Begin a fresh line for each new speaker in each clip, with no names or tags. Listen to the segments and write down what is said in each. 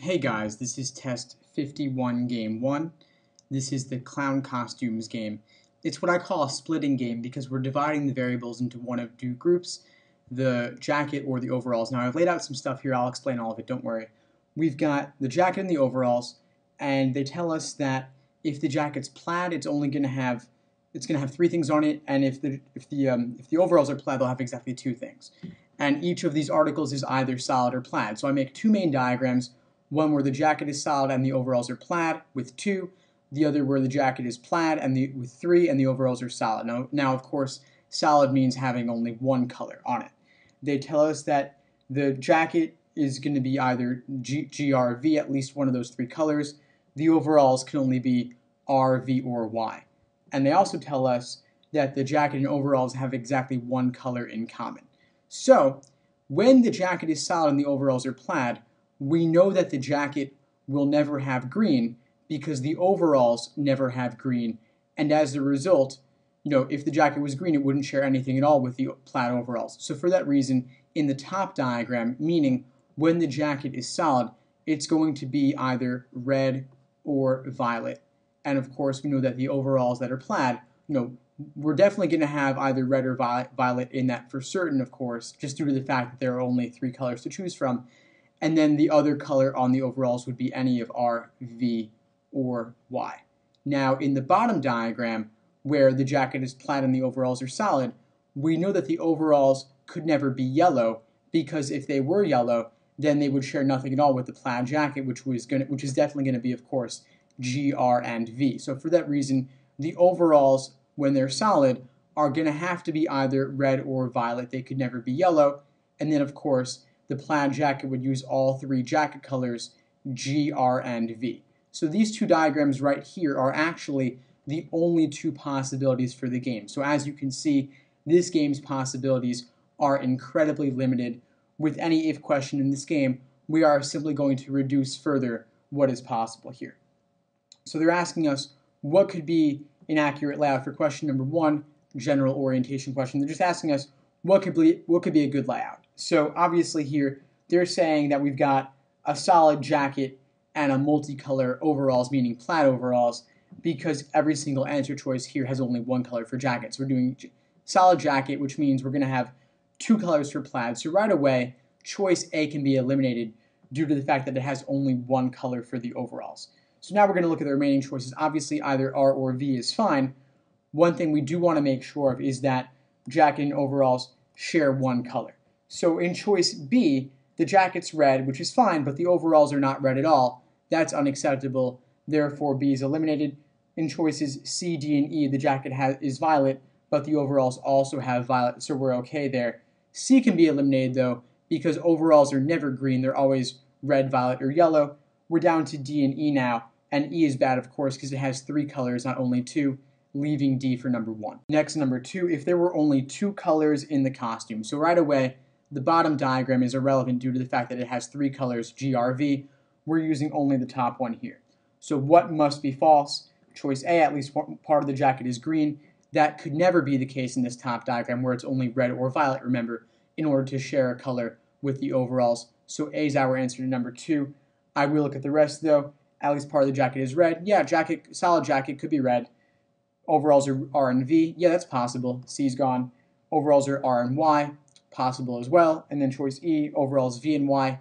Hey guys, this is test 51 game 1. This is the clown costumes game. It's what I call a splitting game because we're dividing the variables into one of two groups, the jacket or the overalls. Now I've laid out some stuff here, I'll explain all of it, don't worry. We've got the jacket and the overalls, and they tell us that if the jacket's plaid, it's going to have three things on it, and if the overalls are plaid, they'll have exactly two things. And each of these articles is either solid or plaid. So I make two main diagrams, one where the jacket is solid and the overalls are plaid with 2, the other where the jacket is plaid and with 3 and the overalls are solid. Now, of course, solid means having only one color on it. They tell us that the jacket is going to be either G, R, V, at least one of those 3 colors. The overalls can only be R, V, or Y. And they also tell us that the jacket and overalls have exactly one color in common. So, when the jacket is solid and the overalls are plaid, we know that the jacket will never have green because the overalls never have green. And as a result, if the jacket was green, it wouldn't share anything at all with the plaid overalls. So for that reason, in the top diagram, meaning when the jacket is solid, it's going to be either red or violet. And of course, we know that the overalls that are plaid, we're definitely going to have either red or violet in that for certain, of course, just due to the fact that there are only 3 colors to choose from. And then the other color on the overalls would be any of R, V, or Y. Now, in the bottom diagram, where the jacket is plaid and the overalls are solid, we know that the overalls could never be yellow, because if they were yellow, then they would share nothing at all with the plaid jacket, which is definitely going to be, of course, G, R, and V. So for that reason, the overalls, when they're solid, are going to have to be either red or violet. They could never be yellow. And then, of course, the plaid jacket would use all 3 jacket colors, G, R, and V. So these 2 diagrams right here are actually the only 2 possibilities for the game. So as you can see, this game's possibilities are incredibly limited. With any if question in this game, we are simply going to reduce further what is possible here. So they're asking us what could be an accurate layout for question number 1, general orientation question. They're just asking us what could be a good layout. So obviously here they're saying that we've got a solid jacket and a multicolor overalls, meaning plaid overalls, because every single answer choice here has only one color for jacket. So we're doing solid jacket, which means we're going to have 2 colors for plaid. So right away, choice A can be eliminated due to the fact that it has only one color for the overalls. So now we're going to look at the remaining choices. Obviously, either R or V is fine. One thing we do want to make sure of is that jacket and overalls share one color. So in choice B, the jacket's red, which is fine, but the overalls are not red at all. That's unacceptable. Therefore, B is eliminated. In choices C, D, and E, the jacket is violet, but the overalls also have violet, so we're okay there. C can be eliminated, though, because overalls are never green. They're always red, violet, or yellow. We're down to D and E now, and E is bad, of course, because it has 3 colors, not only 2, leaving D for number 1. Next, number 2, if there were only 2 colors in the costume. So right away, the bottom diagram is irrelevant due to the fact that it has 3 colors, G, R, V. We're using only the top one here. So what must be false? Choice A, at least part of the jacket is green. That could never be the case in this top diagram where it's only red or violet, remember, in order to share a color with the overalls. So A is our answer to number 2. I will look at the rest, though. At least part of the jacket is red. Yeah, solid jacket could be red. Overalls are R and V. Yeah, that's possible. C's gone. Overalls are R and Y. Possible as well. And then choice E, overalls V and Y.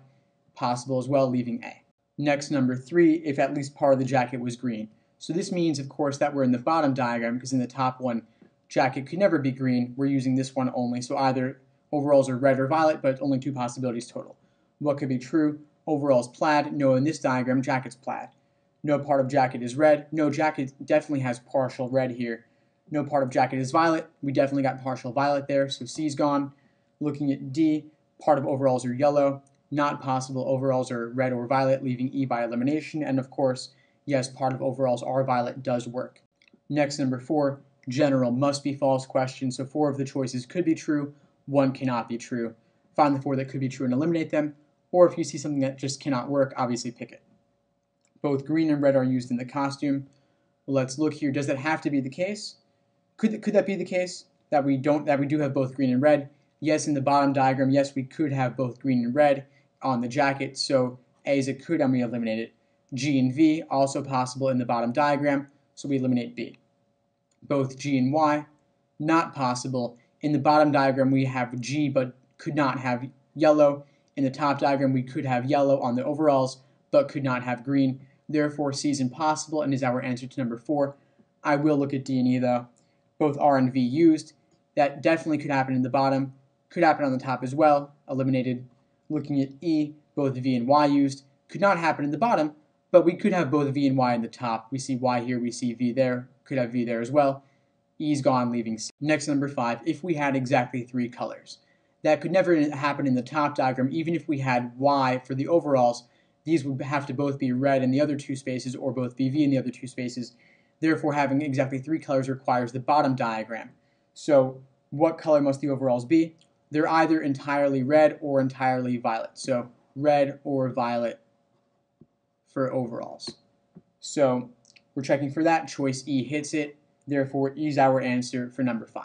Possible as well, leaving A. Next, number 3, if at least part of the jacket was green. So this means, of course, that we're in the bottom diagram, because in the top one, jacket could never be green. We're using this one only. So either overalls are red or violet, but only 2 possibilities total. What could be true? Overalls plaid. No, in this diagram, jacket's plaid. No part of jacket is red. No, jacket definitely has partial red here. No part of jacket is violet. We definitely got partial violet there, so C's gone. Looking at D, part of overalls are yellow. Not possible. Overalls are red or violet, leaving E by elimination. And of course, yes, part of overalls are violet does work. Next, number 4, general must be false question. So 4 of the choices could be true, 1 cannot be true. Find the 4 that could be true and eliminate them. Or if you see something that just cannot work, obviously pick it. Both green and red are used in the costume. Let's look here. Does that have to be the case? Could that be the case? That we do have both green and red? Yes, in the bottom diagram, yes, we could have both green and red on the jacket. So A is a could and we eliminate it. G and V, also possible in the bottom diagram, so we eliminate B. Both G and Y, not possible. In the bottom diagram we have G but could not have yellow. In the top diagram we could have yellow on the overalls but could not have green. Therefore C is impossible and is our answer to number 4. I will look at D and E though. Both R and V used. That definitely could happen in the bottom. Could happen on the top as well. Eliminated. Looking at E, both V and Y used. Could not happen in the bottom, but we could have both V and Y in the top. We see Y here, we see V there. Could have V there as well. E's gone, leaving C. Next, number 5, if we had exactly 3 colors. That could never happen in the top diagram, even if we had Y for the overalls. These would have to both be red in the other 2 spaces or both be V in the other 2 spaces. Therefore, having exactly 3 colors requires the bottom diagram. So what color must the overalls be? They're either entirely red or entirely violet. So red or violet for overalls. So we're checking for that. Choice E hits it. Therefore, E is our answer for number 5.